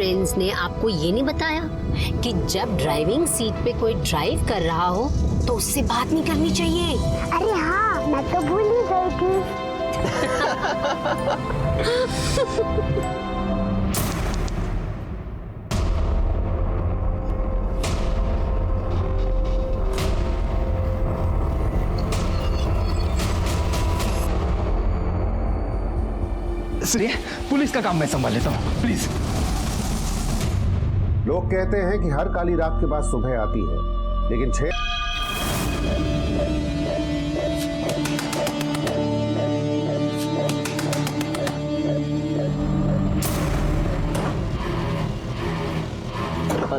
Friends ने आपको ये नहीं बताया कि जब ड्राइविंग सीट पे कोई ड्राइव कर रहा हो तो उससे बात नहीं करनी चाहिए। अरे हाँ, मैं तो भूल ही गई थी। सुनिए, पुलिस का काम मैं संभाल लेता हूँ, प्लीज। लोग कहते हैं कि हर काली रात के बाद सुबह आती है, लेकिन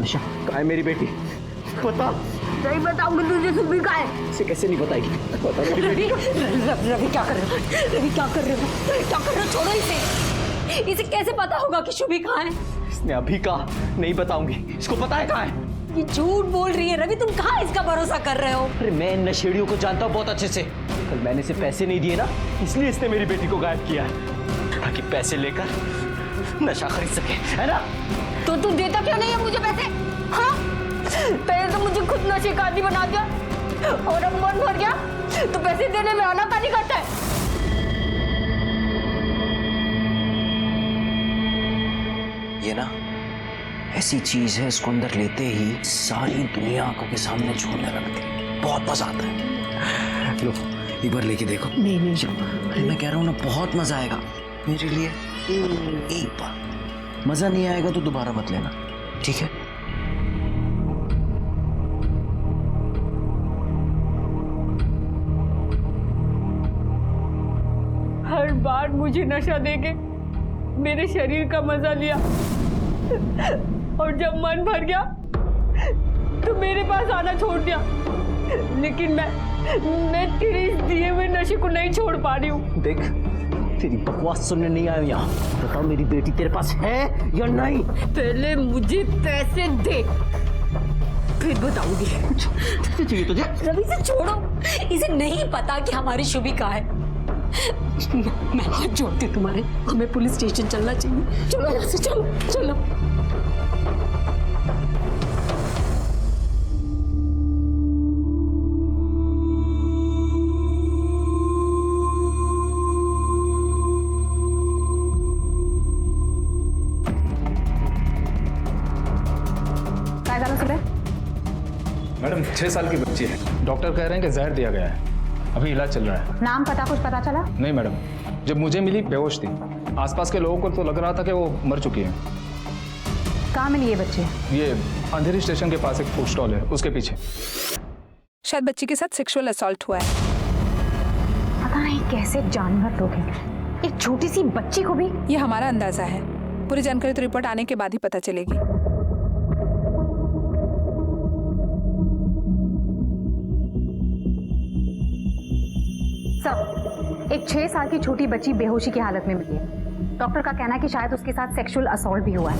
निशा, कहाँ है मेरी बेटी? बता। नहीं बताऊंगी तुझे, सुबह का है। इसे कैसे नहीं बताएगी? बता मेरी बेटी। रवि क्या कर रहे हो? रवि क्या कर रहे हो? क्या कर रहे हो? छोड़ो इसे। इसे कैसे पता होगा कि शुभी कहाँ है? इसने अभी कहा नहीं बताऊंगी। इसको पता है कहाँ है? ये झूठ बोल रही है रवि, तुम कहाँ इसका भरोसा कर रहे हो? अरे मैं इन नशेड़ियों को जानता हूँ बहुत अच्छे से। कल मैंने इसे पैसे नहीं दिए ना, इसलिए इसने मेरी बेटी को गायब किया है, ताकि पैसे लेकर नशा खरीद सके, है ना? तो तू देता क्यों नहीं है मुझे पैसे? हाँ? पहले तो मुझे खुद नशे का आदी बना दिया और अब मन भर गया तो पैसे देने में आनाकानी करता है। ये ना ऐसी चीज है, इसको अंदर लेते ही सारी दुनिया आंखों के सामने छोड़ने लगती है। बहुत मजा आता है। लो एक बार लेके देखो। नहीं नहीं जाऊंगा। अरे मैं कह रहा हूँ ना, बहुत मजा आएगा मेरे लिए। एक बार मजा नहीं आएगा तो दोबारा मत लेना, ठीक है? हर बार मुझे नशा देके मेरे शरीर का मजा लिया और जब मन भर गया तो मेरे पास आना छोड़ दिया। लेकिन मैं तेरे इस दिए हुए नशे को नहीं छोड़ पा रही हूँ। देख, तेरी बकवास सुनने नहीं आया यहाँ। बताओ मेरी बेटी तेरे पास है या नहीं? पहले मुझे पैसे दे, फिर बताऊंगी। चाहिए तुझे? रवि से छोड़ो, इसे नहीं पता कि हमारी शुभी कहाँ है। मैं हाथ जोड़ती हूँ तुम्हारे, हमें पुलिस स्टेशन चलना चाहिए। चलो यहाँ से, चलो चलो। मैडम 6 साल की बच्ची है, डॉक्टर कह रहे हैं कि जहर दिया गया है, अभी इलाज चल रहा है। नाम पता कुछ पता चला? नहीं मैडम, जब मुझे मिली बेहोश थी। आसपास के लोगों को तो लग रहा था कि वो मर चुकी है। कहाँ मिली ये बच्ची? ये अंधेरी स्टेशन के पास एक फूड स्टॉल है, उसके पीछे। शायद बच्ची के साथ सेक्सुअल असॉल्ट हुआ है। पता नहीं कैसे जानवर लोग हैं, एक छोटी सी बच्ची को भी। ये हमारा अंदाजा है, पूरी जानकारी तो रिपोर्ट आने के बाद ही पता चलेगी। सब एक 6 साल की छोटी बच्ची बेहोशी की हालत में मिली है। डॉक्टर का कहना है कि शायद उसके साथ सेक्सुअल असॉल्ट भी हुआ है।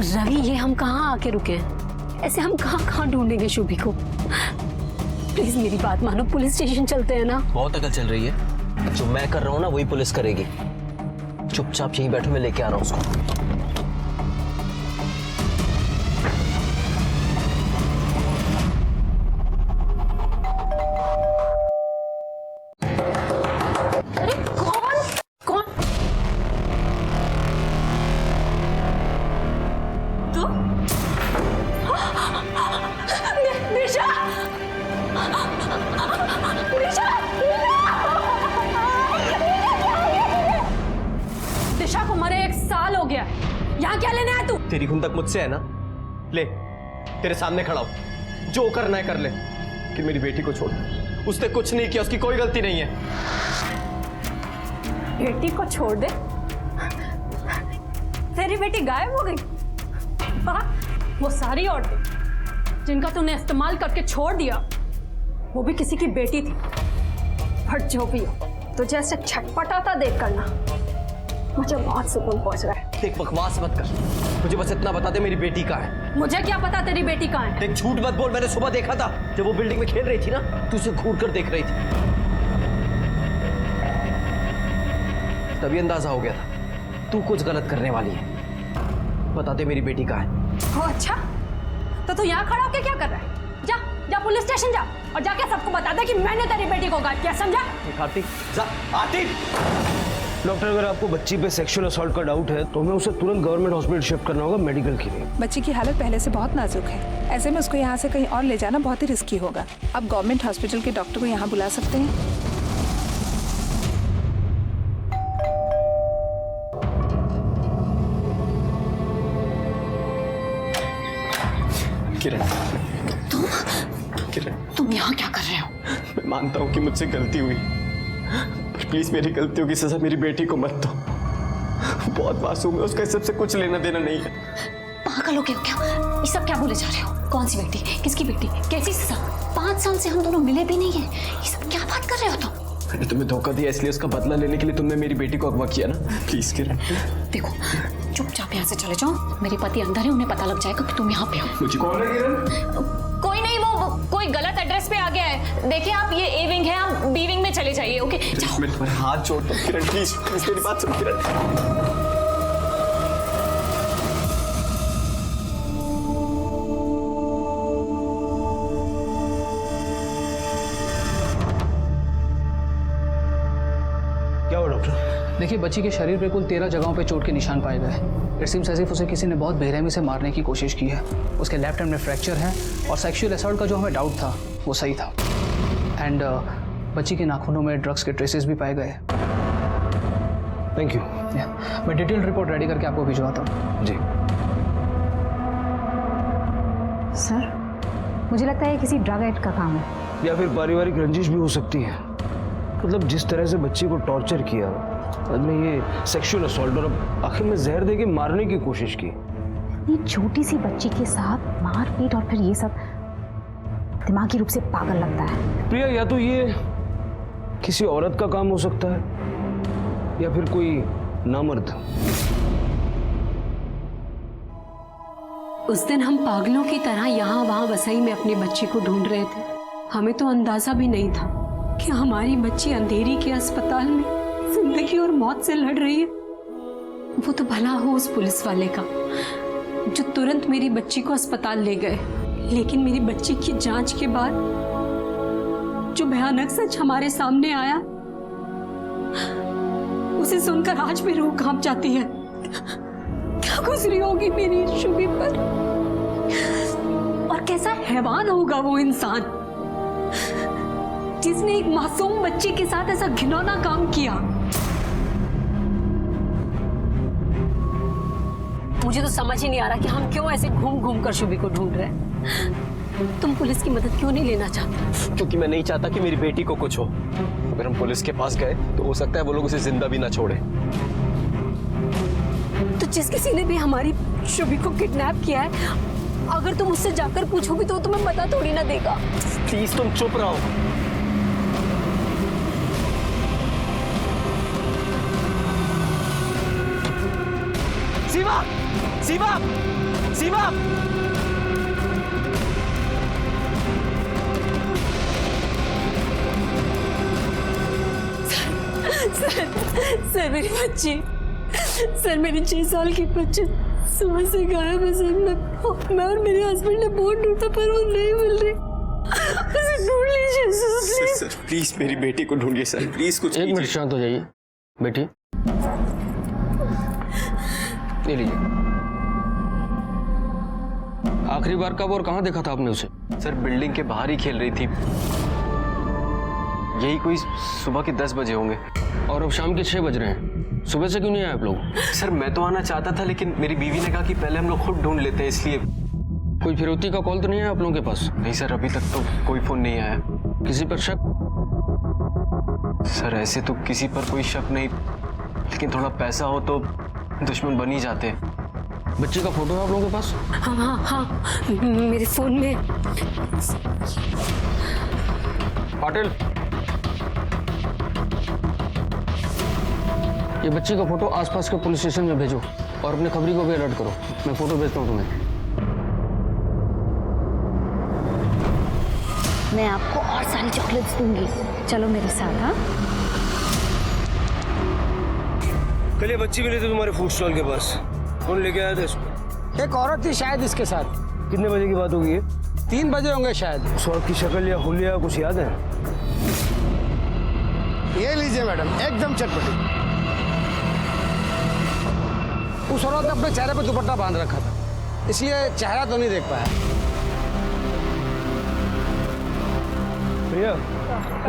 रवि, ये हम कहाँ आके रुके हैं? ऐसे हम कहाँ ढूंढेंगे शुभी को? प्लीज मेरी बात मानो, पुलिस स्टेशन चलते हैं ना। बहुत अकल चल रही है। जो मैं कर रहा हूँ ना वही पुलिस करेगी। चुपचाप यहीं बैठो, मैं लेके आ रहा हूँ उसको। दिशा को मरे 1 साल हो गया, यहाँ क्या लेने आया तू? तेरी खुंदक मुझसे है ना, ले तेरे सामने खड़ा हूं, जो करना है कर ले, कि मेरी बेटी को छोड़ दे। उसने कुछ नहीं किया, उसकी कोई गलती नहीं है। बेटी को छोड़ दे? तेरी बेटी गायब हो गई? वो सारी औरतें जिनका तूने इस्तेमाल करके छोड़ दिया, वो भी किसी की बेटी थी। बट जो भी हो, तुझे ऐसे छटपटाता देख कर ना मुझे बहुत सुकून पहुंच रहा है। देख, बकवास मत कर, मुझे बस इतना बता दे मेरी बेटी कहाँ है। मुझे क्या पता तेरी बेटी कहाँ है? देख, झूठ मत बोल, मैंने सुबह देखा था जब वो बिल्डिंग में खेल रही थी ना, तू उसे घूर कर देख रही थी। तभी अंदाजा हो गया था तू कुछ गलत करने वाली है। बता दे मेरी बेटी कहाँ है। ओ अच्छा, तो तू यहाँ खड़ा होकर क्या कर रहा है? जा जा पुलिस स्टेशन जा और जाके सबको बता दे कि मैंने तेरी बेटी को गायब किया, समझा? आरती जा, आरती। डॉक्टर, अगर आपको बच्ची पे सेक्सुअल असॉल्ट का डाउट है तो हमें उसे तुरंत गवर्नमेंट हॉस्पिटल शिफ्ट करना होगा मेडिकल के लिए। बच्ची की हालत पहले से बहुत नाजुक है, ऐसे में उसको यहाँ से कहीं और ले जाना बहुत ही रिस्की होगा। अब गवर्नमेंट हॉस्पिटल के डॉक्टर को यहाँ बुला सकते हैं। किरण, किरण, तुम यहाँ क्या कर रहे हो? मैं मानता हूँ कि मुझसे गलती हुई, पर प्लीज मेरी गलतियों की सजा मेरी बेटी को मत दो। बहुत मासूम है, उसका इस सब से कुछ लेना देना नहीं है। पागल हो गए हो क्या? ये सब क्या बोले जा रहे हो? कौन सी बेटी, किसकी बेटी, कैसी सजा? 5 साल से हम दोनों मिले भी नहीं है, ये सब क्या बात कर रहे हो तुम? मैंने तुम्हें धोखा दिया, इसलिए उसका बदला लेने के लिए तुमने मेरी बेटी को अगवा किया ना। प्लीज किरण, देखो चुपचाप यहाँ से चले जाओ, मेरे पति अंदर है, उन्हें पता लग जाएगा कि तुम यहाँ पे हो। मुझे कौन है किरण? कोई नहीं, वो कोई गलत एड्रेस पे आ गया है। देखिए आप, ये ए विंग है, आप बी विंग में चले जाइए। ओके जाओ। मैं तुम्हारे हाथ जोड़ता हूँ किरण, प्लीज प्लीज मेरी बात सुन किरण। क्या हुआ डॉक्टर? देखिए, बच्ची के शरीर पे कुल 13 जगहों पे चोट के निशान पाए गए। इट सीम्स एज इफ उसे किसी ने बहुत बेरहमी से मारने की कोशिश की है। उसके लेफ्ट हैंड में फ्रैक्चर है और सेक्सुअल असॉल्ट का जो हमें डाउट था वो सही था। एंड बच्ची के नाखूनों में ड्रग्स के ट्रेसेस भी पाए गए। Thank you. मैं डिटेल रिपोर्ट रेडी करके आपको भिजवाता हूँ। जी सर, मुझे लगता है किसी ड्रग एडिक्ट का काम है। या फिर पारिवारिक रंजिश भी हो सकती है। मतलब जिस तरह से बच्ची को टॉर्चर किया, बाद में ये सेक्सुअल असॉल्ट और अब आखिर में जहर देके मारने की कोशिश की। ये छोटी सी बच्ची के साथ मारपीट और फिर ये सब, दिमागी रूप से पागल लगता है। प्रिया, या तो ये किसी औरत का काम हो सकता है या फिर कोई नामर्द। उस दिन हम पागलों की तरह यहाँ वहाँ वसई में अपने बच्चे को ढूंढ रहे थे। हमें तो अंदाजा भी नहीं था कि हमारी बच्ची अंधेरी के अस्पताल में जिंदगी और मौत से लड़ रही है। वो तो भला हो उस पुलिस वाले का जो तुरंत मेरी बच्ची को अस्पताल ले गए, लेकिन मेरी बच्ची की जांच के बाद जो भयानक सच हमारे सामने आया, उसे सुनकर आज भी रूह कांप जाती है। क्या गुजरी होगी मेरी शुभी पर, और कैसा हैवान होगा वो इंसान जिसने एक मासूम बच्चे के साथ ऐसा घिनौना काम किया। मुझे तो समझ ही नहीं आ रहा कि हम क्यों ऐसे घूम घूम कर शुभी को ढूंढ रहे हैं। तुम पुलिस की मदद क्यों नहीं लेना चाहते? क्योंकि मैं नहीं चाहता कि मेरी बेटी को कुछ हो। अगर हम पुलिस के पास गए तो हो सकता है वो लोग उसे जिंदा भी ना छोड़े। तो जिस किसी ने भी हमारी शुभी को किडनैप किया है, अगर तुम उससे जाकर पूछोगी तो तुम्हें पता थोड़ी ना देगा। प्लीज तुम चुप रहो। शिवा, शिवा, शिवा। सर मेरी बच्ची, सर मेरी 6 साल की बच्ची सुबह से गायब है सर। मैं और मेरे हस्बैंड ने बहुत ढूंढा पर वो नहीं मिल रही। उसे ढूंढ लीजिए सर, सर प्लीज मेरी बेटी को ढूंढिए सर, प्लीज कुछ। एक मिनट शांत हो जाइए बेटी, ये लीजिए। आखिरी बार कब और कहाँ देखा था आपने उसे? सर बिल्डिंग के बाहर ही खेल रही थी, यही कोई सुबह के 10 बजे होंगे। और अब शाम के 6 बज रहे हैं, सुबह से क्यों नहीं आए आप लोग? सर मैं तो आना चाहता था, लेकिन मेरी बीवी ने कहा कि पहले हम लोग खुद ढूंढ लेते हैं, इसलिए। कोई फिरौती का कॉल तो नहीं है आप लोगों के पास? नहीं सर, अभी तक तो कोई फोन नहीं आया। किसी पर शक? सर ऐसे तो किसी पर कोई शक नहीं, लेकिन थोड़ा पैसा हो तो दुश्मन बन ही जाते। बच्चे का फोटो है आप लोगों के पास? हाँ हाँ हाँ, मेरे फोन में। पाटिल, ये बच्ची का फोटो आसपास के पुलिस स्टेशन में भेजो और अपने खबरी को भी अलर्ट करो। मैं फोटो भेजता हूँ तुम्हें। मैं आपको और सारी चॉकलेट्स दूंगी, चलो मेरे साथ। हाँ कल ये बच्ची मिली थी तुम्हारे फूड स्टॉल के पास, कौन लेके आया था इसको? एक औरत थी शायद इसके साथ। कितने बजे की बात होगी ये? 3 बजे होंगे शायद। उस औरत की शक्ल या हुलिया कुछ याद है? ये लीजिए मैडम, एकदम चटपटी। उस औरत ने अपने चेहरे पर दुपट्टा बांध रखा था, इसलिए चेहरा तो नहीं देख पाया। भैया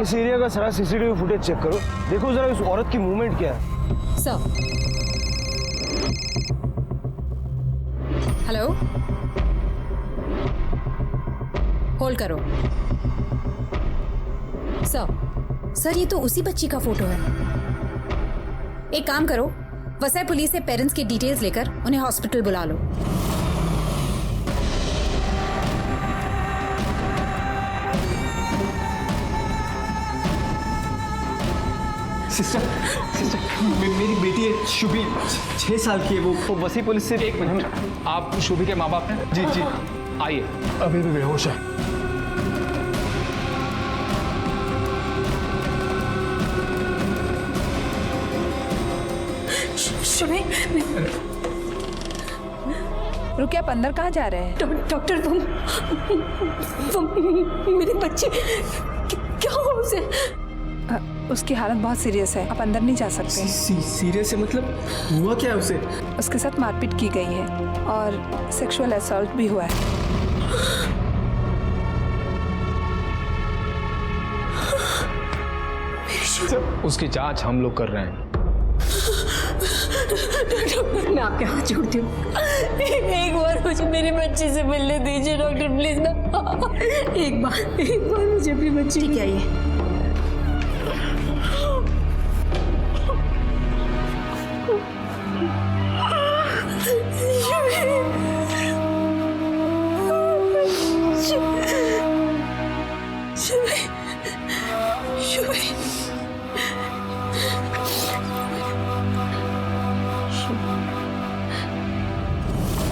इस एरिया का सारा सीसीटीवी फुटेज चेक करो, देखो जरा इस औरत की मूवमेंट क्या है। सर हेलो, होल्ड करो। सर ये तो उसी बच्ची का फोटो है। एक काम करो, वसई पुलिस से पेरेंट्स की डिटेल्स लेकर उन्हें हॉस्पिटल बुला लो। सिस्टर मेरी बेटी है शुभी, 6 साल की है। वो वसई पुलिस से। 1 मिनट, आप शुभी के माँ बाप हैं? जी जी, आइए। अभी भी बेहोश है। शुभी, रुकिए, आप अंदर कहाँ जा रहे हैं? डॉक्टर तुम मेरे बच्चे क्या हो उसे? उसकी हालत बहुत सीरियस है, आप अंदर नहीं जा सकते। सीरियस है मतलब? हुआ क्या है उसे? उसके साथ मारपीट की गई है और सेक्सुअल असॉल्ट भी हुआ है। उसकी जांच हम लोग कर रहे हैं। मैं आपके हाथ जोड़ती हूँ, एक बार मुझे मेरे बच्चे से मिलने दीजिए डॉक्टर, प्लीज ना। एक बार मुझे अपनी बच्ची। ठीक है ये।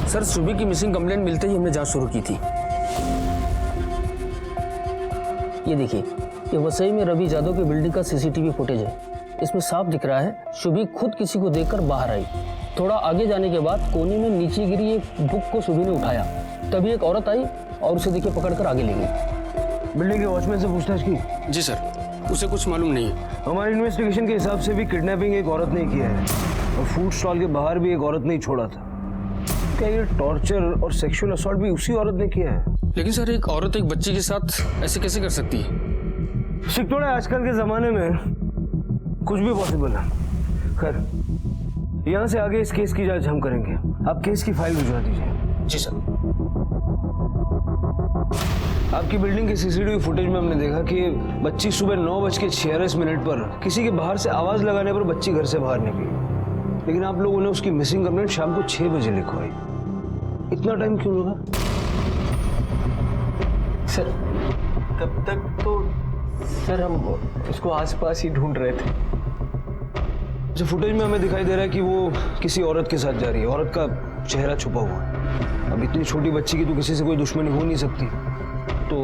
सर, शुभी की मिसिंग कंप्लेंट मिलते ही हमने जांच शुरू की थी। ये देखिए, ये वसई में रवि यादव की बिल्डिंग का सीसीटीवी फुटेज है। इसमें साफ दिख रहा है शुभी खुद किसी को देखकर बाहर आई। थोड़ा आगे जाने के बाद कोने में नीचे गिरी एक बुक को शुभी ने उठाया, तभी एक औरत आई और उसे देखिए पकड़कर आगे ले गई। बिल्डिंग के वॉचमैन से पूछताछ की? जी सर, उसे कुछ मालूम नहीं है। हमारी इन्वेस्टिगेशन के हिसाब से भी किडनैपिंग एक औरत ने किया है और फूड स्टॉल के बाहर भी एक औरत ने ही छोड़ा था। क्या ये टॉर्चर और सेक्सुअल असॉल्ट भी उसी औरत ने किया है? लेकिन सर, एक औरत एक बच्चे के साथ ऐसे कैसे कर सकती है? सिक्तोड़े, आजकल के जमाने में कुछ भी पॉसिबल है। खैर, यहाँ से आगे इस केस की जांच हम करेंगे। आप केस की फाइल भिजवा दीजिए। जी सर। आपकी बिल्डिंग के सीसीटीवी फुटेज में हमने देखा कि बच्ची सुबह 9:46 पर किसी के बाहर से आवाज लगाने पर बच्ची घर से बाहर निकली, लेकिन आप लोगों ने उसकी मिसिंग कंप्लेंट शाम को 6 बजे लिखवाई। इतना टाइम क्यों लगा? सर, तब तक तो सर हम उसको आसपास ही ढूंढ रहे थे। जो फुटेज में हमें दिखाई दे रहा है कि वो किसी औरत के साथ जा रही है, औरत का चेहरा छुपा हुआ है। अब इतनी छोटी बच्ची की तो किसी से कोई दुश्मनी हो नहीं सकती, तो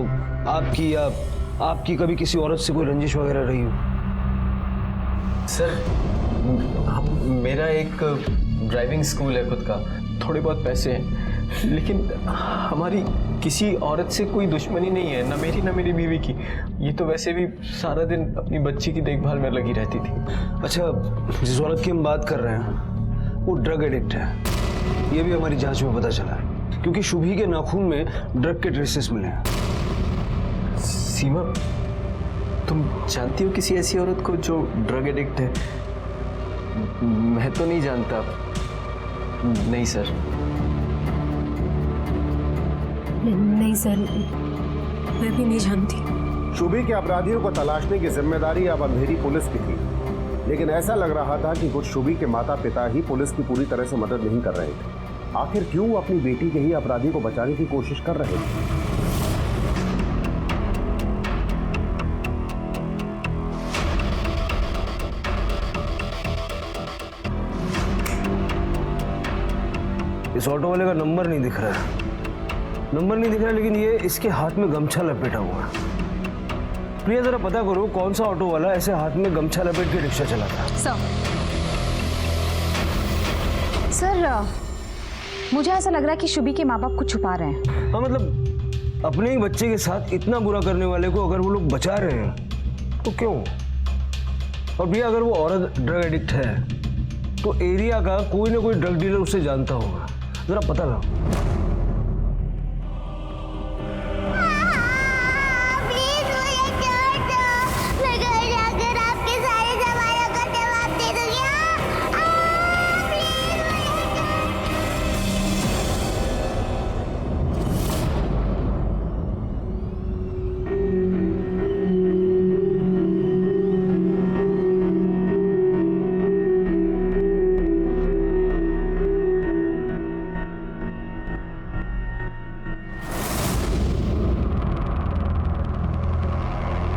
आपकी या आपकी कभी किसी औरत से कोई रंजिश वगैरह रही हो? सर, मेरा एक ड्राइविंग स्कूल है खुद का, थोड़े बहुत पैसे हैं, लेकिन हमारी किसी औरत से कोई दुश्मनी नहीं है, ना मेरी ना मेरी बीवी की। ये तो वैसे भी सारा दिन अपनी बच्ची की देखभाल में लगी रहती थी। अच्छा, जिस औरत की हम बात कर रहे हैं वो ड्रग एडिक्ट है, ये भी हमारी जांच में पता चला है, क्योंकि शुभी के नाखून में ड्रग के ट्रेसेस मिले हैं। सीमा, तुम जानती हो किसी ऐसी औरत को जो ड्रग एडिक्ट है? मैं तो नहीं जानता। नहीं सर। नहीं सर, मैं भी नहीं जानती। शुभी के अपराधियों को तलाशने की जिम्मेदारी अब अंधेरी पुलिस की थी, लेकिन ऐसा लग रहा था कि कुछ शुभी के माता पिता ही पुलिस की पूरी तरह से मदद नहीं कर रहे थे। आखिर क्यों अपनी बेटी के ही अपराधी को बचाने की कोशिश कर रहे थे? इस ऑटो वाले का नंबर नहीं दिख रहा है, लेकिन ये इसके हाथ में गमछा लपेटा हुआ है। प्रिया, जरा पता करो कौन सा ऑटो वाला ऐसे हाथ में गमछा लपेट के रिक्शा चलाता है। सर, सर मुझे ऐसा लग रहा है कि शुभी के माँ बाप कुछ छुपा रहे हैं। हाँ मतलब अपने ही बच्चे के साथ इतना बुरा करने वाले को अगर वो लोग बचा रहे हैं तो क्यों? और भैया अगर वो औरत ड्रग एडिक्ट है तो एरिया का कोई ना कोई ड्रग डीलर उसे जानता होगा, जरा पता लगाओ।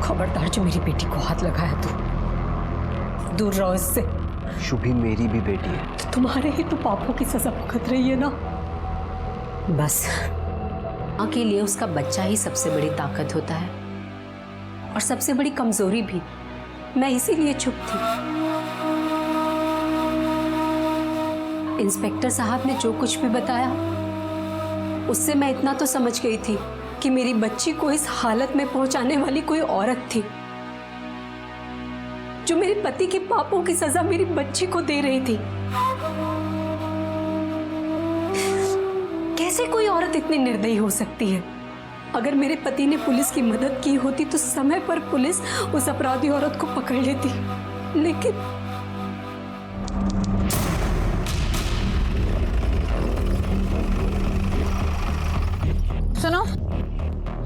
खबरदार जो मेरी बेटी को हाथ लगाया तो दूर रहो इससे। शुभी मेरी भी बेटी है। तो तुम्हारे ही तो पापों की सजा भुगत रही है ना। बस माँ के लिए उसका बच्चा ही सबसे बड़ी ताकत होता है और सबसे बड़ी कमजोरी भी। मैं इसीलिए चुप थी। इंस्पेक्टर साहब ने जो कुछ भी बताया उससे मैं इतना तो समझ गई थी कि मेरी बच्ची को इस हालत में पहुंचाने वाली कोई औरत थी जो मेरे पति के पापों की सजा मेरी बच्ची को दे रही थी। कैसे कोई औरत इतनी निर्दयी हो सकती है? अगर मेरे पति ने पुलिस की मदद की होती तो समय पर पुलिस उस अपराधी औरत को पकड़ लेती, लेकिन सुनो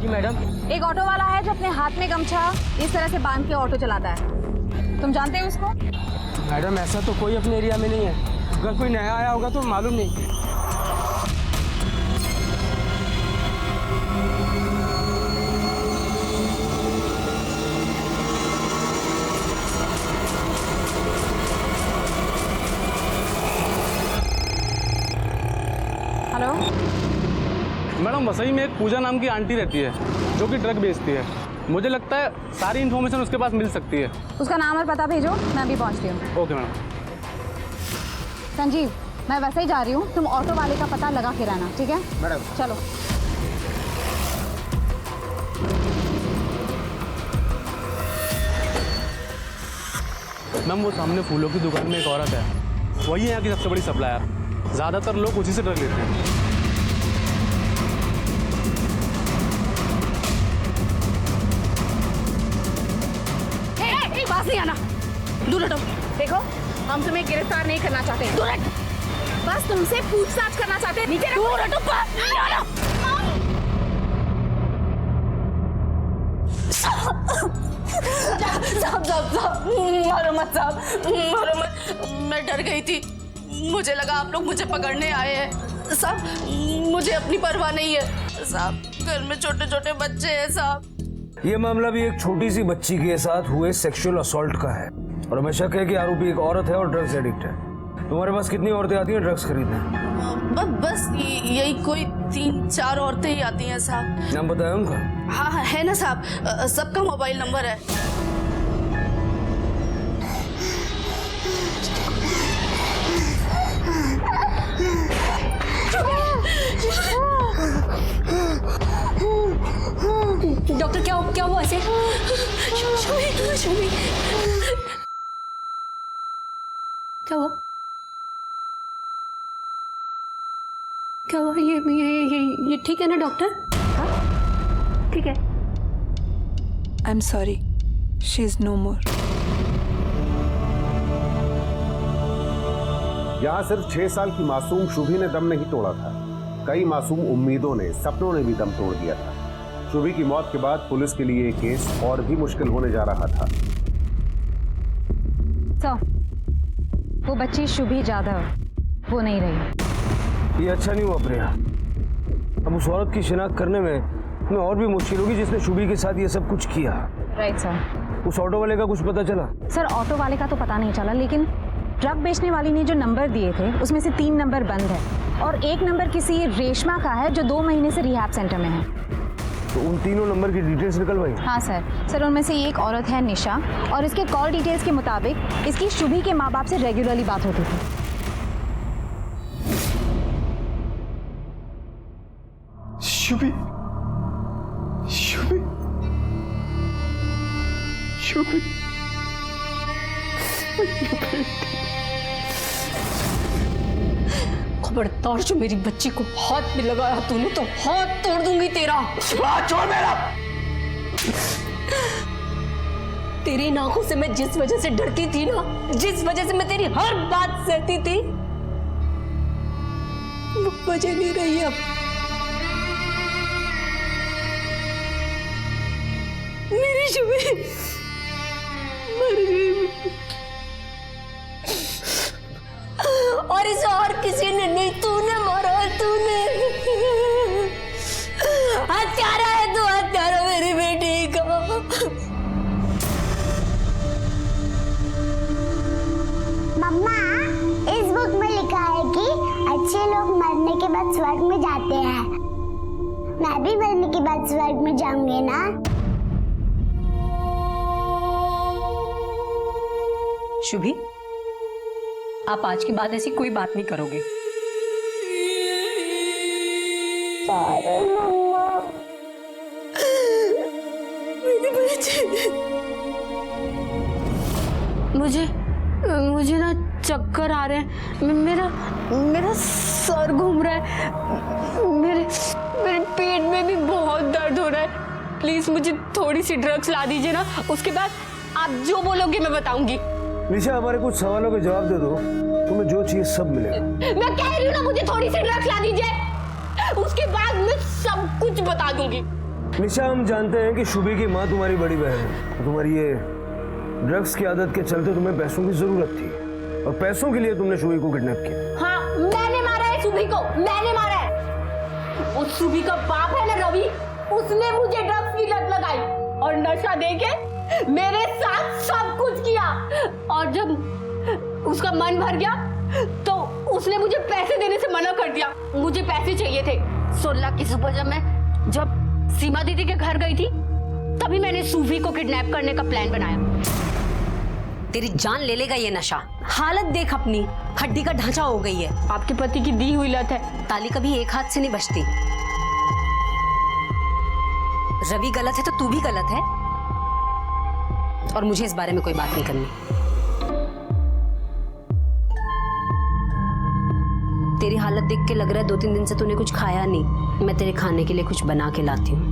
जी मैडम। एक ऑटो वाला है जो अपने हाथ में गमछा इस तरह से बांध के ऑटो चलाता है, तुम जानते हो उसको? मैडम ऐसा तो कोई अपने एरिया में नहीं है, अगर कोई नया आया होगा तो मालूम नहीं। हेलो मैडम वसई में एक पूजा नाम की आंटी रहती है जो कि ड्रग बेचती है। मुझे लगता है सारी इन्फॉर्मेशन उसके पास मिल सकती है। उसका नाम और पता भेजो, मैं अभी पहुंचती हूँ। Okay madam. संजीव मैं वैसे ही जा रही हूँ, तुम ऑटो वाले का पता लगा के रहना, ठीक है? मैडम चलो। मैम वो सामने फूलों की दुकान में एक औरत है, वही है यहाँ की सबसे बड़ी सप्लायर। ज़्यादातर लोग उसी से ड्रग लेते हैं। पास नहीं आना, दूर हटो। देखो हम तुम्हें गिरफ्तार नहीं करना चाहते, दूर हट। बस तुमसे पूछताछ करना चाहते हैं, नीचे दूर हटो। पास नहीं आना। साहब साहब साहब मारो मत, साहब मारो मत। मैं डर गई थी, मुझे लगा आप लोग मुझे पकड़ने आए हैं। साहब मुझे अपनी परवाह नहीं है साहब, घर में छोटे छोटे बच्चे हैं साहब। ये मामला भी एक छोटी सी बच्ची के साथ हुए सेक्सुअल असॉल्ट का है और हमें शक है कि आरोपी एक औरत है और ड्रग्स एडिक्ट है। तुम्हारे पास कितनी औरतें आती हैं ड्रग्स खरीदने? बस यही कोई 3-4 औरतें ही आती हैं साहब। नाम बताया उनका? हाँ हाँ है ना साहब, सबका मोबाइल नंबर है। डॉक्टर क्या हुआ ऐसे? क्या हुआ? क्या हुआ? ये ठीक है ना डॉक्टर? हाँ ठीक है। I am sorry, she is no more. यहाँ सिर्फ 6 साल की मासूम शुभी ने दम नहीं तोड़ा था, कई मासूम उम्मीदों ने, सपनों ने भी दम तोड़ दिया था। शुभी की मौत के बाद पुलिस के लिए केस और भी मुश्किल होने जा रहा था। वो बच्ची शुभी जाधव वो नहीं रही। ये अच्छा नहीं हुआ प्रिया। अब उस औरत की शिनाख्त करने में और भी मुश्किल होगी जिसने शुभी के साथ ये सब कुछ किया। Right sir. उस ऑटो वाले का कुछ पता चला? सर ऑटो वाले का तो पता नहीं चला, लेकिन ड्रग बेचने वाली ने जो नंबर दिए थे उसमें से 3 नंबर बंद है और एक नंबर किसी रेशमा का है जो 2 महीने से रिहैब सेंटर में है। तो उन तीनों नंबर की डिटेल्स निकलवाई? हाँ सर उनमें से एक औरत है निशा और इसके कॉल डिटेल्स के मुताबिक इसकी शुभी के माँ बाप से रेगुलरली बात होती थी। शुभी शुभी शुभी खबरदार, जो मेरी बच्ची को हाथ में लगाया तूने तो हाथ तोड़ दूंगी तेरा। छोड़ मेरा। तेरी नाकों से मैं जिस वजह से डरती थी ना, जिस वजह से मैं तेरी हर बात सहती थी, वो वजह नहीं रही अब। मेरी शुभी मर गई और इसे और किसी ने नहीं, तूने मारा, तूने। हत्यारा है तू, हत्यारा मेरी बेटी का। मम्मा, इस बुक में लिखा है कि अच्छे लोग मरने के बाद स्वर्ग में जाते हैं। मैं भी मरने के बाद स्वर्ग में जाऊंगी ना? शुभी, आप आज के बाद ऐसी कोई बात नहीं करोगे। मुझे ना चक्कर आ रहे हैं, मेरा सर घूम रहा है, मेरे पेट में भी बहुत दर्द हो रहा है। प्लीज मुझे थोड़ी सी ड्रग्स ला दीजिए ना, उसके बाद आप जो बोलोगे मैं बताऊंगी। निशा, हमारे कुछ सवालों के जवाब दे दो, तुम्हें जो चाहिए सब मिलेगा। मैं कह रही हूँ ना, मुझे थोड़ी सी ड्रग्स ला दीजिए, उसके बाद मैं सब कुछ बता दूंगी। निशा, हम जानते हैं कि शुभी की माँ तुम्हारी बड़ी बहन है। तुम्हारी ये ड्रग्स की आदत के चलते तुम्हें पैसों की जरूरत थी और पैसों के लिए तुमने शुभी को किडनैप किया। हाँ, मैंने मारा है शुभी को, मैंने मारा है। उस शुभी का बाप है ना रवि, उसने मुझे ड्रग्स की लत लगाई और नशा देके मेरे साथ सब कुछ किया। और जब उसका मन भर गया तो उसने मुझे पैसे देने से मना कर दिया। मुझे पैसे चाहिए थे। 16 की सुबह जब सीमा दीदी के घर गई थी, तभी मैंने सूफी को किडनैप करने का प्लान बनाया। तेरी जान ले लेगा ये नशा। हालत देख अपनी, हड्डी का ढांचा हो गई है। आपके पति की दी हुई लत है। ताली कभी एक हाथ से नहीं बचती। रवि गलत है तो तू भी गलत है, और मुझे इस बारे में कोई बात नहीं करनी। तेरी हालत देख के लग रहा है 2-3 दिन से तूने कुछ खाया नहीं। मैं तेरे खाने के लिए कुछ बना के लाती हूँ।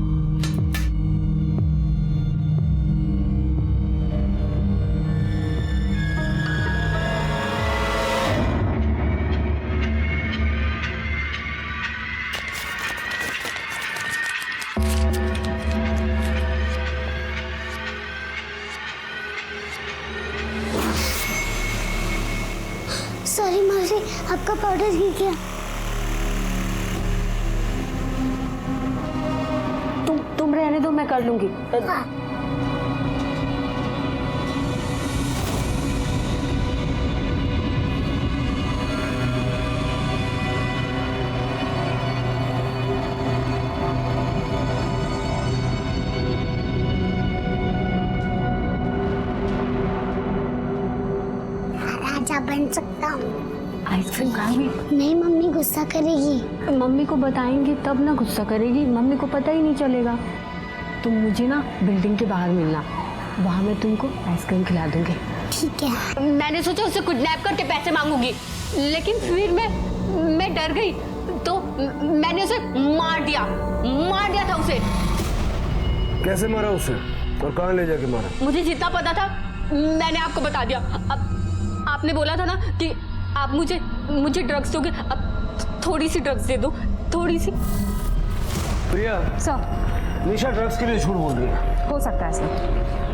सॉरी मौसी, आपका पाउडर गिर गया। तुम रहने दो, मैं कर लूंगी। हाँ। राजा बन सकता हूँ। आइसक्रीम खाओगी? नहीं, मम्मी गुस्सा करेगी। मम्मी को बताएंगे तब ना गुस्सा करेगी, मम्मी को पता ही नहीं चलेगा। तुम मुझे ना बिल्डिंग के बाहर मिलना, वहाँ मैं तुमको आइसक्रीम खिला दूंगी। ठीक है। मैंने सोचा उससे किडनैप करके पैसे मांगूंगी, लेकिन फिर मैं डर गई तो मैंने उसे मार दिया था उसे। कैसे मारा उसे और कहाँ ले जाके मारा? मुझे जितना पता था मैंने आपको बता दिया। अब आपने बोला था ना कि आप मुझे ड्रग्स दोगे, अब थोड़ी सी ड्रग्स दे दो, थोड़ी सी। प्रिया, सर, निशा ड्रग्स के लिए झूठ बोल रही है। हो सकता है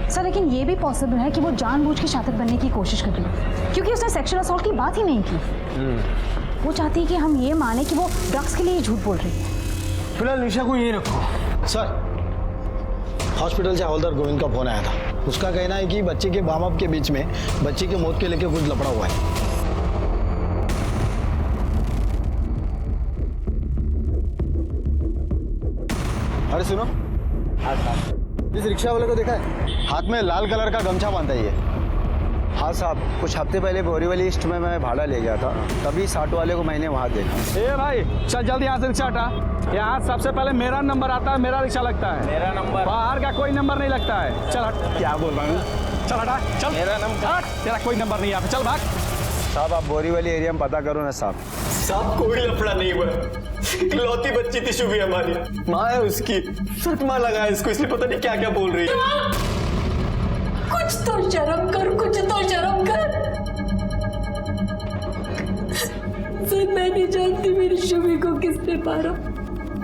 सर, लेकिन ये भी पॉसिबल है कि वो जानबूझ के शातिर बनने की कोशिश कर रही है, क्योंकि उसने सेक्सुअल असॉल्ट की बात ही नहीं की। वो चाहती है कि हम ये माने कि वो ड्रग्स के लिए झूठ बोल रही है। फिलहाल निशा को यही रखो। सर, हॉस्पिटल से हवलदार गोविंद का फोन आया था। उसका कहना है कि बच्चे के माँ बाप के बीच में बच्ची की मौत के लेके कुछ लफड़ा हुआ है। अरे सुनो, इस रिक्शा वाले को देखा है? हाथ में लाल कलर का गमछा बांधा है ये। हाँ साहब, कुछ हफ्ते पहले बोरीवली ईस्ट में मैं भाड़ा ले गया था, तभी 60 वाले को मैंने वहाँ देखा। ए भाई चल जल्दी यहाँ से रिक्शा हटा। यहाँ सबसे पहले मेरा नंबर आता है, मेरा रिक्शा लगता है। मेरा नंबर? बाहर का कोई नंबर नहीं लगता है। चल हट। क्या बोल रहा हूँ? चल हटा, चल। मेरा नंबर हट, तेरा कोई नंबर नहीं यहाँ पे, चल भाग। साहब आप बोरीवली एरिया में पता करो ना साहब। साहब कोई लफड़ा नहीं हुआ, इकलौती बच्ची थी शुभी हमारी, माँ है उसकी, सटमा लगा है इसको, इसलिए पता नहीं क्या क्या बोल रही है। कुछ तो शर्म कर, कुछ तो शर्म कर। सर मैं नहीं जानती मेरी शुभी को किसने मारा,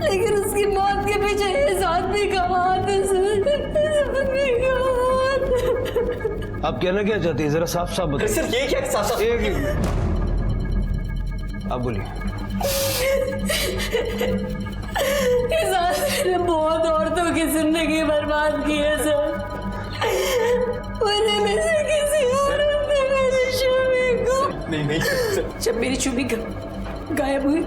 लेकिन उसकी मौत के पीछे इस आदमी का हाथ है सर, इस आदमी का हाथ। आप कहना क्या चाहते हैं, जरा साफ साफ बताइए। सर ये क्या साफ साफ? एक आप बोलिए। इस आदमी ने बहुत औरतों की जिंदगी बर्बाद की है सर। उन्हें में से किसी औरत ने मेरी शुभी को, नहीं जब मेरी शुभी गायब हुई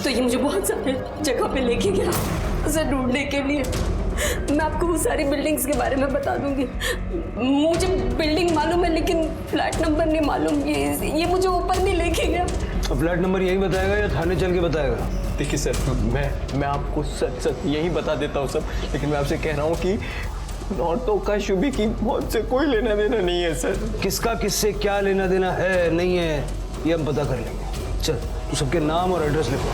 तो ये मुझे बहुत सारे जगह पे लेके गया उसे ढूंढने के लिए। मैं आपको वो सारी बिल्डिंग्स के बारे में बता दूंगी। मुझे बिल्डिंग मालूम है लेकिन फ्लैट नंबर नहीं मालूम। ये मुझे ऊपर नहीं लेके गया। फ्लैट नंबर यही बताएगा या थाने चल के बताएगा? देखिए सर, मैं आपको सच यही बता देता हूँ सब, लेकिन मैं आपसे कह रहा हूँ कि औरतों का शुभी की मौत से कोई लेना देना नहीं है सर। किसका किससे क्या लेना देना है नहीं है ये हम पता कर लेंगे। चल तू सबके नाम और एड्रेस लिखो।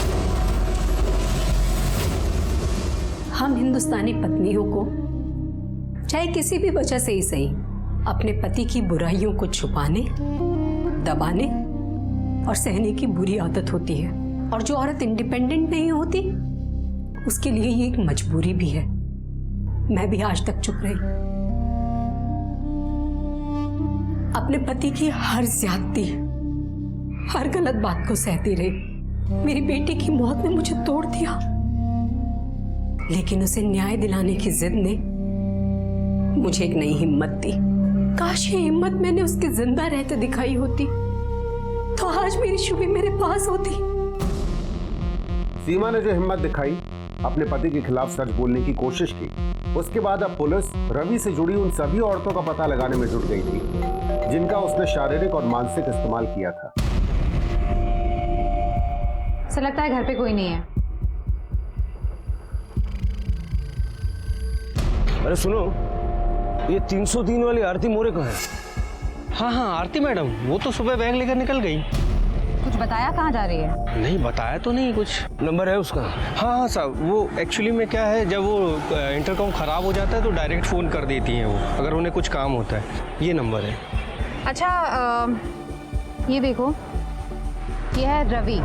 हम हिंदुस्तानी पत्नियों को चाहे किसी भी वजह से ही सही अपने पति की बुराइयों को छुपाने, दबाने और सहने की बुरी आदत होती है। और जो औरत इंडिपेंडेंट नहीं होती उसके लिए ये एक मजबूरी भी है। मैं भी आज तक चुप रही, अपने पति की हर ज्यादती, हर गलत बात को सहती रही। मेरी बेटी की मौत ने मुझे तोड़ दिया, लेकिन उसे न्याय दिलाने की जिद ने मुझे एक नई हिम्मत दी। काश ये हिम्मत मैंने उसके जिंदा रहते दिखाई होती तो आज मेरी शुभी मेरे पास होती। सीमा ने जो हिम्मत दिखाई, अपने पति के खिलाफ सच बोलने की कोशिश की, उसके बाद अब पुलिस रवि से जुड़ी उन सभी औरतों का पता लगाने में जुट गई थी जिनका उसने शारीरिक और मानसिक इस्तेमाल किया था। सर लगता है घर पे कोई नहीं है। अरे सुनो, ये 303 वाली आरती मोरे कहाँ है? हाँ आरती मैडम, वो तो सुबह बैग लेकर निकल गई। कुछ बताया कहाँ जा रही है? नहीं बताया तो नहीं कुछ। नंबर है उसका? हाँ साहब, वो एक्चुअली में क्या है, जब वो इंटरकॉम ख़राब हो जाता है तो डायरेक्ट फ़ोन कर देती हैं वो, अगर उन्हें कुछ काम होता है। ये नंबर है। अच्छा ये देखो, ये है रवि।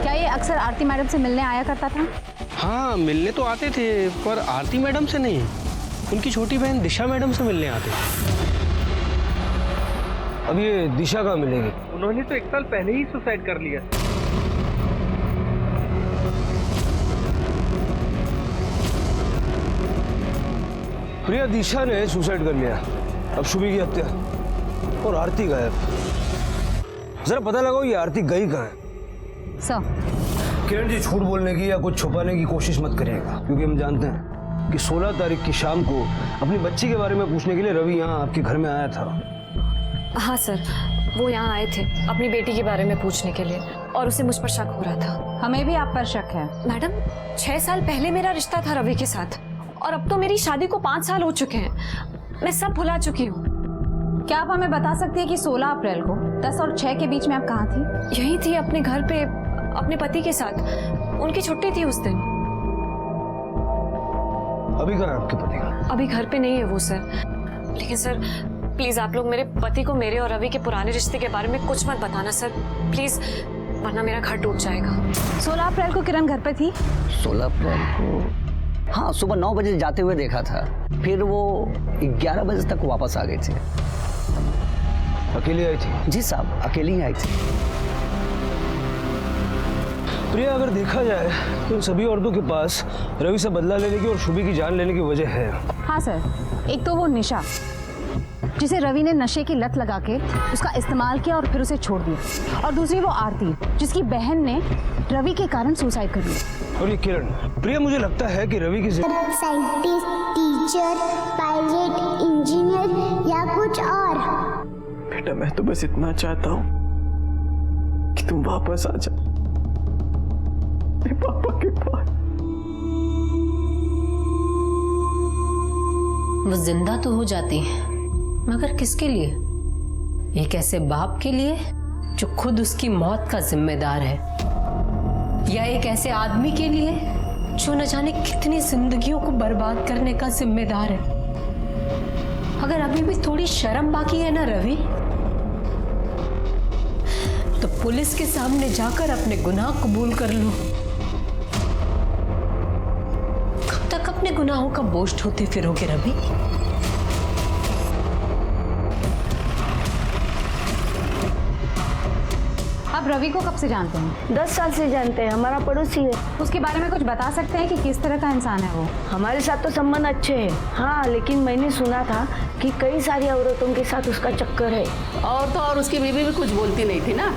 क्या ये अक्सर आरती मैडम से मिलने आया करता था? हाँ मिलने तो आते थे, पर आरती मैडम से नहीं, उनकी छोटी बहन दिशा मैडम से मिलने आते थे। अब ये दिशा कहाँ मिलेगी? उन्होंने तो 1 साल पहले ही सुसाइड कर लिया। प्रिया, दिशा ने सुसाइड कर लिया, अब शुभी की हत्या और आरती गायब। जरा पता लगाओ ये आरती गई कहाँ है। सर किरण जी, झूठ बोलने की या कुछ छुपाने की कोशिश मत करिएगा, क्योंकि हम जानते हैं कि 16 तारीख की शाम को अपनी बच्ची के बारे में पूछने के लिए रवि यहाँ आपके घर में आया था। हाँ सर, वो यहाँ आए थे अपनी बेटी के बारे में पूछने के लिए और उसे मुझ पर शक हो रहा था। हमें भी आप पर शक है। मैडम, 6 साल पहले मेरा रिश्ता था रवि के साथ और अब तो मेरी शादी को 5 साल हो चुके हैं। मैं सब भुला चुकी हूँ। क्या आप हमें बता सकती है कि 16 अप्रैल को 10 और 6 के बीच में आप कहाँ थी? यही थी अपने घर पे अपने पति के साथ। उनकी छुट्टी थी उस दिन। अभी कहाँ है आपके पति? अभी घर पे नहीं है वो सर। लेकिन सर प्लीज आप लोग मेरे पति को मेरे और रवि के पुराने रिश्ते के बारे में कुछ मत बताना सर, प्लीज, वरना मेरा घर टूट जाएगा। 16 अप्रैल को किरण घर पे थी? 16 अप्रैल को हाँ सुबह 9 बजे जाते हुए देखा था, फिर वो 11 बजे तक वापस आ गए थे। अकेली आई थी? जी साहब, अकेली आई थी। प्रिया, अगर देखा जाए तो इन सभी औरतों के पास रवि से बदला लेने की और शुभी की जान लेने की वजह है। हाँ सर, एक तो वो निशा जिसे रवि ने नशे की लत लगा के उसका इस्तेमाल किया और फिर उसे छोड़ दिया, और दूसरी वो आरती जिसकी बहन ने रवि के कारण सुसाइड कर लिया। और ये किरण। प्रिया, मुझे लगता है कि रवि की साइंटिस्ट, टीचर, पायलट, इंजीनियर या कुछ और। बेटा मैं तो बस इतना चाहता हूं कि तुम वापस आ जाओ मेरे पापा के पास। वो जिंदा तो हो जाती है, मगर किसके लिए? एक ऐसे बाप के लिए जो खुद उसकी मौत का जिम्मेदार है, या एक ऐसे आदमी के लिए जो न जाने कितनी जिंदगियों को बर्बाद करने का जिम्मेदार है। अगर अभी भी थोड़ी शर्म बाकी है ना रवि, तो पुलिस के सामने जाकर अपने गुनाह कबूल कर लो। कब तक अपने गुनाहों का बोझ ढोते फिरोगे रवि? आप रवि को कब से जानते हैं? 10 साल से जानते हैं, हमारा पड़ोसी है। उसके बारे में कुछ बता सकते हैं कि किस तरह का इंसान है वो? हमारे साथ तो संबंध अच्छे हैं, हाँ, लेकिन मैंने सुना था कि कई सारी औरतों के साथ उसका चक्कर है। और तो और उसकी बीवी भी कुछ बोलती नहीं थी ना।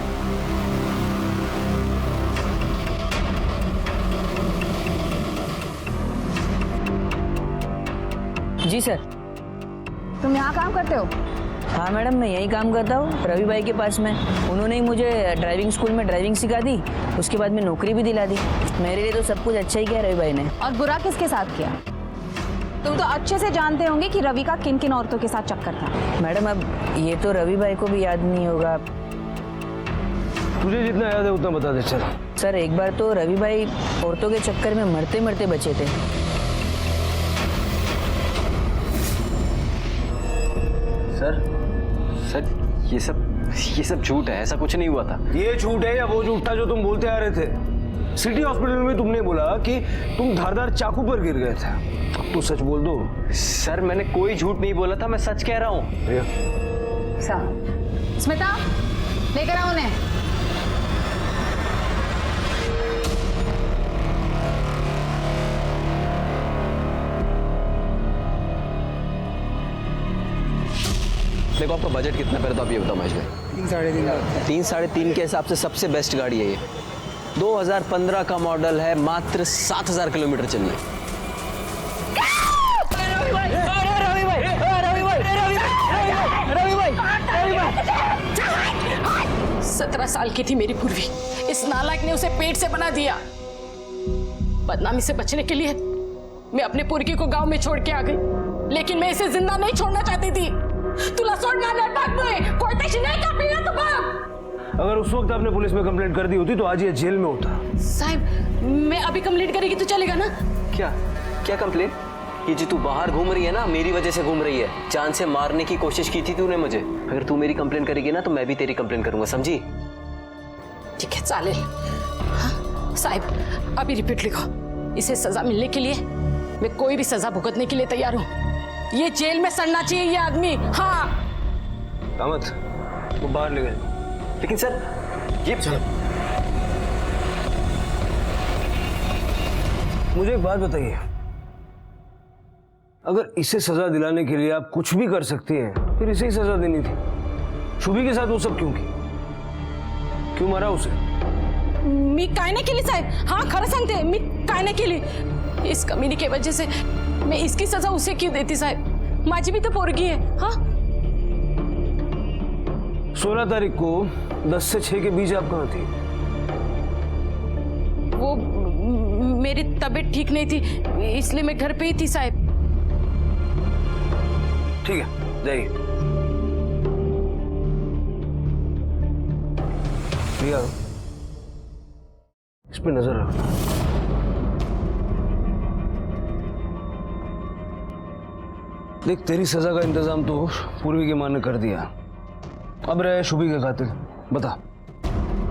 जी सर। तुम यहाँ काम करते हो? हाँ मैडम, मैं यही काम करता हूँ रवि भाई के पास में। उन्होंने ही मुझे ड्राइविंग स्कूल में ड्राइविंग सिखा दी, उसके बाद में नौकरी भी दिला दी। मेरे लिए तो सब कुछ अच्छा ही किया रवि भाई ने। और बुरा किसके साथ किया? तुम तो अच्छे से जानते होंगे कि रवि का किन किन औरतों के साथ चक्कर था। मैडम अब ये तो रवि भाई को भी याद नहीं होगा। तुझे जितना याद है उतना बता दे चल। सर एक बार तो रवि भाई औरतों के चक्कर में मरते मरते बचे थे। सर ये सब झूठ है, ऐसा कुछ नहीं हुआ था। ये झूठ है या वो झूठ था जो तुम बोलते आ रहे थे? सिटी हॉस्पिटल में तुमने बोला कि तुम धारदार चाकू पर गिर गए थे। अब तो सच बोल दो। सर मैंने कोई झूठ नहीं बोला था, मैं सच कह रहा हूँ। स्मिता, लेकर आओ उन्हें। देखो आपका बजट कितना पहले तो आप ये बताओ मुझे। 3-3.5 के हिसाब से सबसे बेस्ट गाड़ी है ये। 2015 का मॉडल है, मात्र 7000 किलोमीटर चली है। 17 साल की थी मेरी पूर्वी, इस नालायक ने उसे पेट से बना दिया। बदनामी से बचने के लिए मैं अपने पुरकी को गांव में छोड़ के आ गई, लेकिन मैं इसे जिंदा नहीं छोड़ना चाहती थी। तुला सोडना नहीं भाग में, कोई टेंशन नहीं कर पीना तो भाग। अगर उस वक्त आपने पुलिस में कंप्लेंट कर दी होती तो आज ये जेल में होता। साहब मैं अभी कंप्लेंट करेगी तो चलेगा ना? क्या कंप्लेंट? ये जो तू बाहर घूम रही है ना, मेरी वजह से घूम रही है। जान से मारने की कोशिश की थी तूने मुझे। अगर तू मेरी कंप्लेंट करेगी ना तो मैं भी तेरी कंप्लेंट करूंगा, समझी? ठीक है चालेल। हाँ साहब अभी रिपीट लिखो। इसे सजा मिलने के लिए मैं कोई भी सजा भुगतने के लिए तैयार हूँ। ये जेल में सड़ना चाहिए ये आदमी। हाँ कामत, वो बाहर ले गए। लेकिन सर ये चलो मुझे एक बात बताइए, अगर इसे सजा दिलाने के लिए आप कुछ भी कर सकते हैं फिर इसे ही सजा देनी थी। शुभी के साथ वो सब क्यों की? क्यों मारा उसे? मी कायने केली साहेब, हाँ खरं सांगते, मी कायने केली। इस कमीनी की वजह से मैं इसकी सजा उसे क्यों देती साहब? माझी भी तो पोरगी है। हाँ 16 तारीख को 10 से 6 के बीच आप कहाँ थी? वो मेरी तबीयत ठीक नहीं थी इसलिए मैं घर पे ही थी साहब। ठीक है जाइए। भैया इस पे नजर रखना। देख तेरी सजा का इंतजाम तो पूर्वी की मां ने कर दिया, अब रहे शुभी के कातिल। बता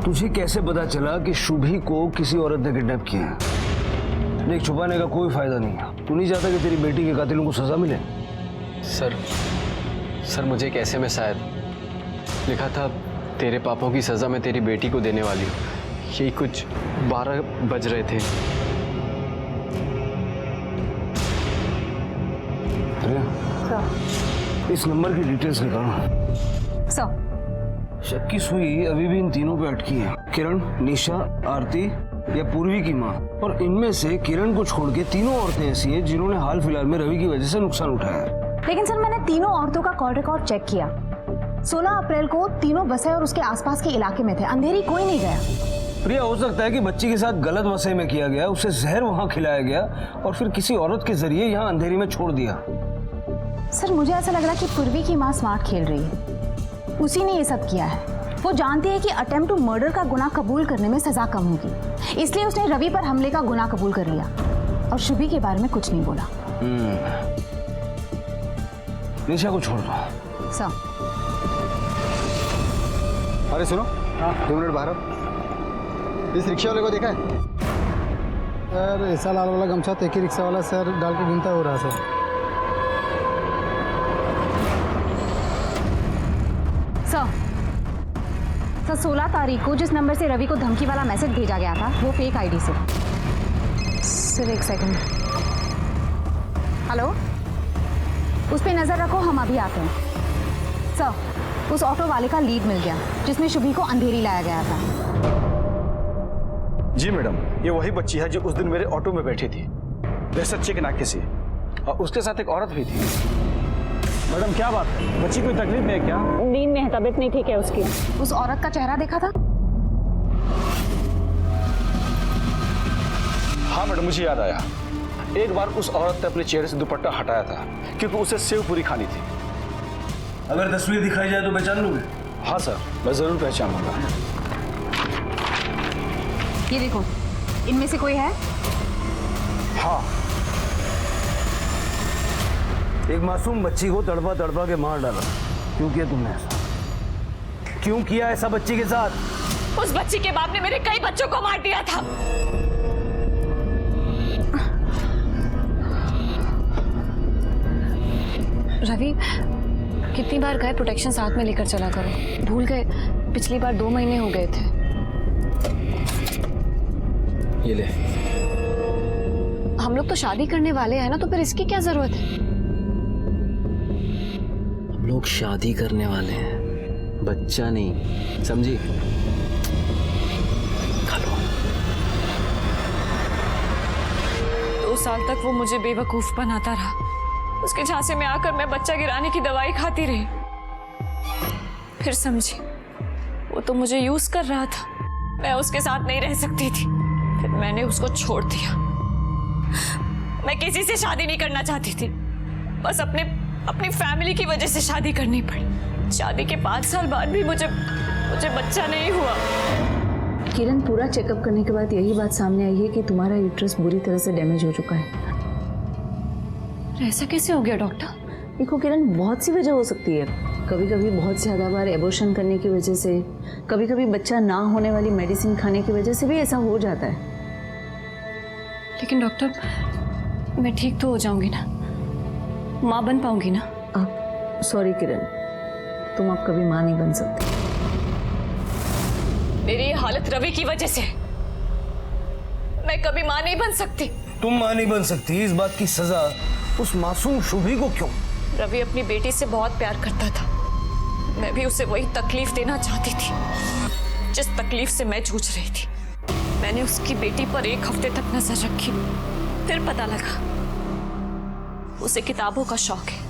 तुझे कैसे पता चला कि शुभी को किसी औरत ने किडनैप किया है? देख छुपाने का कोई फायदा नहीं है। तू नहीं चाहता कि तेरी बेटी के कातिलों को सजा मिले? सर मुझे एक ऐसे में शायद लिखा था तेरे पापों की सजा मैं तेरी बेटी को देने वाली हूँ। यही कुछ 12 बज रहे थे। इस नंबर की डिटेल्स निकालो। शक की सुई अभी भी इन तीनों पे अटकी है, किरण, निशा, आरती या पूर्वी की माँ। और इनमें से किरण को छोड़ के तीनों औरतें ऐसी हैं जिन्होंने हाल फिलहाल में रवि की वजह से नुकसान उठाया है। लेकिन सर मैंने तीनों औरतों का कॉल रिकॉर्ड चेक किया, 16 अप्रैल को तीनों बसें और उसके आसपास के इलाके में थे, अंधेरी कोई नहीं गया। प्रिया, हो सकता है कि बच्ची के साथ गलत वसई में किया गया, उसे जहर वहां खिलाया गया और फिर किसी औरत के जरिए यहाँ अंधेरी में छोड़ दिया। सर मुझे ऐसा लग रहा है कि पूर्वी की माँ स्मार्ट खेल रही है, उसी ने ये सब किया है। वो जानती है कि अटेम्प्ट टू मर्डर का गुनाह कबूल करने में सजा कम होगी, इसलिए उसने रवि पर हमले का गुनाह कबूल कर लिया और शुभी के बारे में कुछ नहीं बोला। निशा को छोड़ दो। सर अरे सुनो, 2 मिनट बाहर आओ। इस रिक्शा वाले को देखा है? सर ऐसा लाल वाला गमछा तो एक ही रिक्शा वाला सर डाल के घूमता हो रहा सर। सर 16 तारीख को जिस नंबर से रवि को धमकी वाला मैसेज भेजा गया था वो फेक आईडी से। सिर्फ एक सेकंड। हेलो, उस पर नजर रखो, हम अभी आते हैं। सर उस ऑटो वाले का लीड मिल गया जिसमें शुभी को अंधेरी लाया गया था। जी मैडम, ये वही बच्ची है जो उस दिन मेरे ऑटो में बैठी थी, सच्चे के नाके से, और उसके साथ एक औरत भी थी। मैडम क्या बात है, बच्ची कोई तकलीफ में है क्या? नींद में है, तबीयत नहीं ठीक है उसकी। उस औरत का चेहरा देखा था? हाँ मैडम, मुझे याद आया। एक बार उस औरत ने अपने चेहरे से दुपट्टा हटाया था क्योंकि उसे सेव पूरी खानी थी। अगर तस्वीर दिखाई जाए तो पहचान लोगे? हाँ सर, मैं जरूर पहचान लूंगा। ये देखो, इनमें से कोई है? हाँ। एक मासूम बच्ची को तड़पा तड़पा के मार डाला। क्यों किया तुमने ऐसा? क्यों किया ऐसा बच्ची के साथ? उस बच्ची के बाप ने मेरे कई बच्चों को मार दिया था। रवि, कितनी बार गए प्रोटेक्शन साथ में लेकर चला करो, भूल गए? पिछली बार 2 महीने हो गए थे। ये ले। हम लोग तो शादी करने वाले हैं ना, तो फिर इसकी क्या जरूरत है? हम लोग शादी करने वाले हैं, बच्चा नहीं, समझी? खा लो। 2 साल तक वो मुझे बेवकूफ बनाता रहा, उसके झांसे में आकर मैं बच्चा गिराने की दवाई खाती रही। फिर समझी, वो तो मुझे यूज कर रहा था, मैं उसके साथ नहीं रह सकती थी, फिर मैंने उसको छोड़ दिया। मैं किसी से शादी नहीं करना चाहती थी, बस अपनी फैमिली की वजह से शादी करनी पड़ी। शादी के 5 साल बाद भी मुझे बच्चा नहीं हुआ। किरण, पूरा चेकअप करने के बाद यही बात सामने आई है कि तुम्हारा यूट्रस बुरी तरह से डैमेज हो चुका है। ऐसा कैसे हो गया डॉक्टर? देखो किरण, बहुत सी वजह हो सकती है। कभी कभी बहुत ज़्यादा बार एबॉर्शन करने की वजह से, कभी कभी बच्चा ना होने वाली मेडिसिन खाने की वजह से भी ऐसा हो जाता है। लेकिन डॉक्टर, मैं ठीक तो हो जाऊंगी ना, माँ बन पाऊंगी ना? सॉरी किरण, तुम अब कभी माँ नहीं बन सकती। मेरी ये हालत रवि की वजह से, मैं कभी माँ नहीं बन सकती। तुम माँ नहीं बन सकती, इस बात की सजा उस मासूम शुभी को क्यों? रवि अपनी बेटी से बहुत प्यार करता था, मैं भी उसे वही तकलीफ देना चाहती थी जिस तकलीफ से मैं जूझ रही थी। मैंने उसकी बेटी पर 1 हफ्ते तक नजर रखी, फिर पता लगा उसे किताबों का शौक है।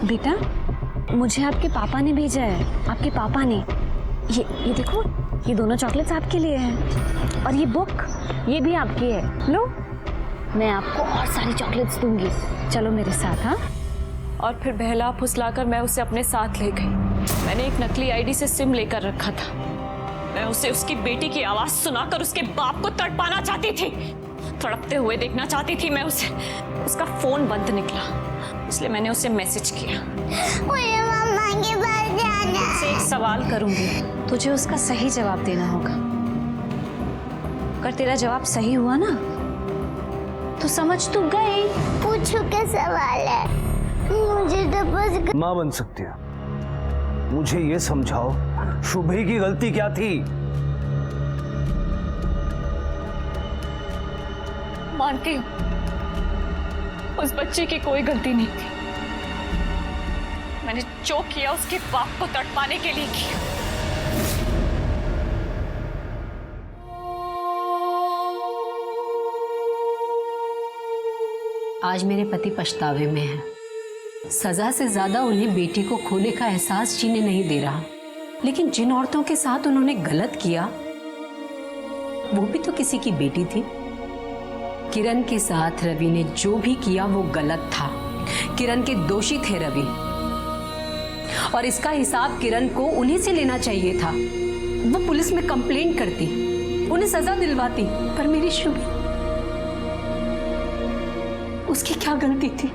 बेटा, मुझे आपके पापा ने भेजा है, आपके पापा ने। ये देखो, ये दोनों चॉकलेट्स आपके लिए हैं, और ये बुक, ये भी आपकी है। लो, मैं आपको और सारी चॉकलेट्स दूंगी, चलो मेरे साथ। हाँ। और फिर बहला फुसलाकर मैं उसे अपने साथ ले गई। मैंने एक नकली आईडी से सिम लेकर रखा था। मैं उसे उसकी बेटी की आवाज सुनाकर उसके बाप को तड़पाना चाहती थी, तड़पते हुए देखना चाहती थी मैं उसे। उसका फोन बंद निकला, इसलिए मैंने उसे मैसेज किया। मुझे मम्मा के पास जाना है। तुझसे एक सवाल करूंगी, तुझे उसका सही जवाब देना होगा। अगर तेरा जवाब सही हुआ ना, तो समझ तू गई। पूछो क्या सवाल है? मुझे तो बस माँ बन सकती है। मुझे ये समझाओ, शुभी की गलती क्या थी? मानती हूँ उस बच्चे की कोई गलती नहीं थी। मैंने जो किया उसके बाप को तड़पाने के लिए किया। आज मेरे पति पछतावे में हैं। सजा से ज्यादा उन्हें बेटी को खोने का एहसास जीने नहीं दे रहा। लेकिन जिन औरतों के साथ उन्होंने गलत किया वो भी तो किसी की बेटी थी। किरण के साथ रवि ने जो भी किया वो गलत था। किरण के दोषी थे रवि, और इसका हिसाब किरण को उन्हीं से लेना चाहिए था। वो पुलिस में कंप्लेंट करती, उन्हें सजा दिलवाती, पर मेरी शुभी, उसकी क्या गलती थी?